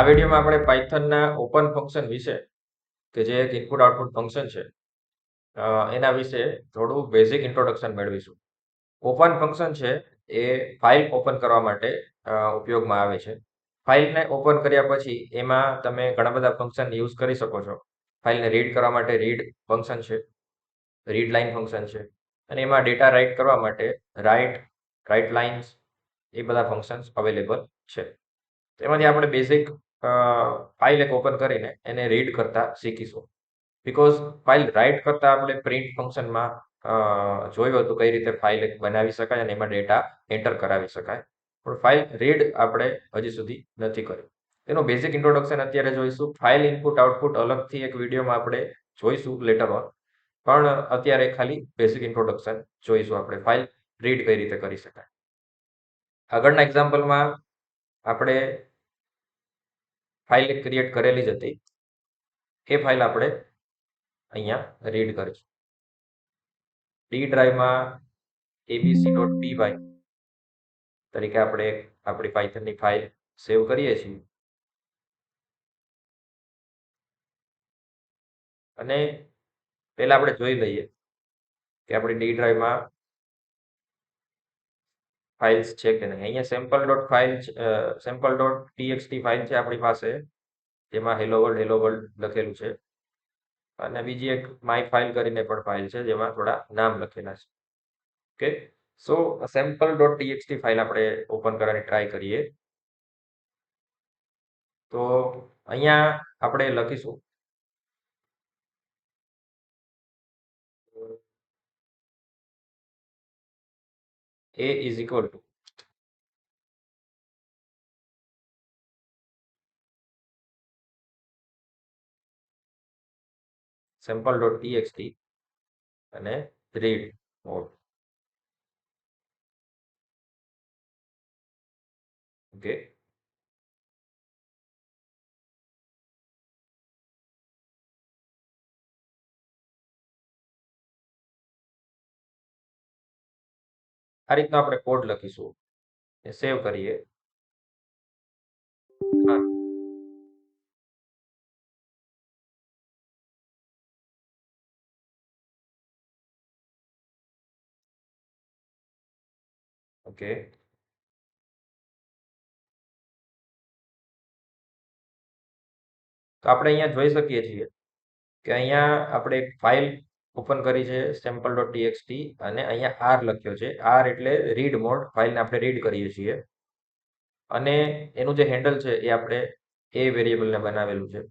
વિડીયોમાં આપણે પાયથનના open function વિશે કે જે એક ઇનપુટ આઉટપુટ ફંક્શન છે એના વિશે થોડું બેઝિક ઇન્ટ્રોડક્શન મેળવીશું. ઓપન ફંક્શન છે એ ફાઇલ ઓપન કરવા માટે ઉપયોગમાં આવે છે. ફાઇલને ઓપન કર્યા પછી એમાં તમે ઘણા બધા ફંક્શન યુઝ કરી શકો છો. ફાઇલને રીડ કરવા માટે રીડ ફંક્શન છે, રીડલાઇન ફંક્શન છે, અને એમાં ડેટા રાઇટ કરવા માટે રાઇટ લાઇન્સ એ બધા ફંક્શન્સ અવેલેબલ છે. એમાંથી આપણે બેઝિક ફાઇલ એક ઓપન કરીને એને રીડ કરતા શીખીશું. બીકોઝ ફાઇલ રાઇટ કરતા આપણે પ્રિન્ટ ફંક્શનમાં જોયું હતું કઈ રીતે ફાઇલ એક બનાવી શકાય અને એમાં ડેટા એન્ટર કરાવી શકાય, પણ ફાઇલ રીડ આપણે હજી સુધી નથી કર્યું. એનું બેઝિક ઇન્ટ્રોડક્શન અત્યારે જોઈશું. ફાઇલ ઇનપુટ આઉટપુટ અલગથી એક વિડીયોમાં આપણે જોઈશું લેટર ઓન, પણ અત્યારે ખાલી બેઝિક ઇન્ટ્રોડક્શન જોઈશું આપણે ફાઇલ રીડ કઈ રીતે કરી શકાય. આગળના એક્ઝામ્પલમાં આપણે ફાઇલ ક્રિએટ કરેલી જ હતી, એ ફાઇલ આપણે અહીંયા રીડ કરીશું. ડી ડ્રાઈવમાં abc.py તરીકે આપણે આપણી પાયથનની ફાઇલ સેવ કરીએ છીએ અને પહેલા આપણે જોઈ લઈએ કે આપણી ડી ડ્રાઈવમાં ફાઇલ્સ છે કે નહીં. અહીંયા sample.txt ફાઇલ છે આપણી પાસે, જેમાં હેલો વર્લ્ડ લખેલું છે, અને બીજી એક માય ફાઇલ કરીને પણ ફાઇલ છે જેમાં થોડા નામ લખેલા છે. ઓકે, સો sample.txt ફાઇલ આપણે ઓપન કરવાની ટ્રાય કરીએ. તો અહીંયા આપણે લખીશું a is equal to sample.txt અને read mode. ઓકે, આ રીતનો આપણે કોડ લખીશું, એ સેવ કરીએ. ઓકે, તો આપણે અહીંયા જોઈ શકીએ છીએ કે અહીંયા આપણે એક ફાઇલ ઓપન કરી છે sample.txt અને અહીંયા r લખ્યો છે. r એટલે રીડ મોડ, ફાઇલને આપણે રીડ કરીએ છીએ, અને એનું જે હેન્ડલ છે એ આપણે એ વેરિયેબલને બનાવેલું છે.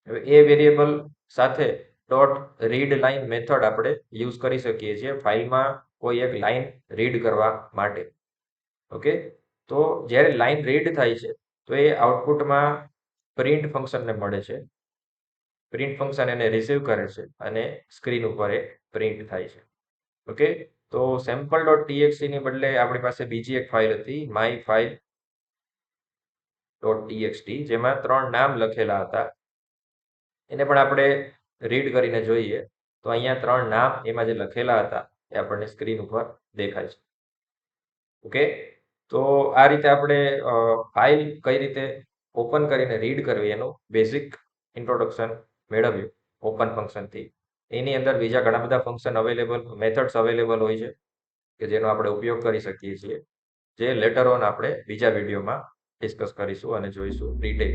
હવે એ વેરિયેબલ સાથે ડોટ રીડ લાઇન મેથડ આપણે યુઝ કરી શકીએ છીએ ફાઇલમાં કોઈ એક લાઇન રીડ કરવા માટે. ઓકે, તો જ્યારે લાઇન રીડ થાય છે તો એ આઉટપુટમાં પ્રિન્ટ ફંક્શનને મળે છે. પ્રિન્ટ ફંક્શન એને રિસીવ કરે છે અને સ્ક્રીન ઉપર એ પ્રિન્ટ થાય છે. ઓકે, તો sample.txt ની બદલે આપણી પાસે બીજી એક ફાઇલ હતી માય file.txt, જેમાં 3 નામ લખેલા હતા. એને પણ આપણે રીડ કરીને જોઈએ તો અહીંયા 3 નામ એમાં જે લખેલા હતા એ આપણને સ્ક્રીન ઉપર દેખાય છે. ઓકે, તો આ રીતે આપણે ફાઇલ કઈ રીતે ઓપન કરીને રીડ કરવી એનું બેઝિક ઇન્ટ્રોડક્શન મેળવ્યું ઓપન ફંક્શનથી. એની અંદર બીજા ઘણા બધા ફંક્શન અવેલેબલ, મેથડ્સ અવેલેબલ હોય છે કે જેનો આપણે ઉપયોગ કરી શકીએ છીએ, જે લેટર ઓન આપણે બીજા વિડીયોમાં ડિસ્કસ કરીશું અને જોઈશું ડિટેલ.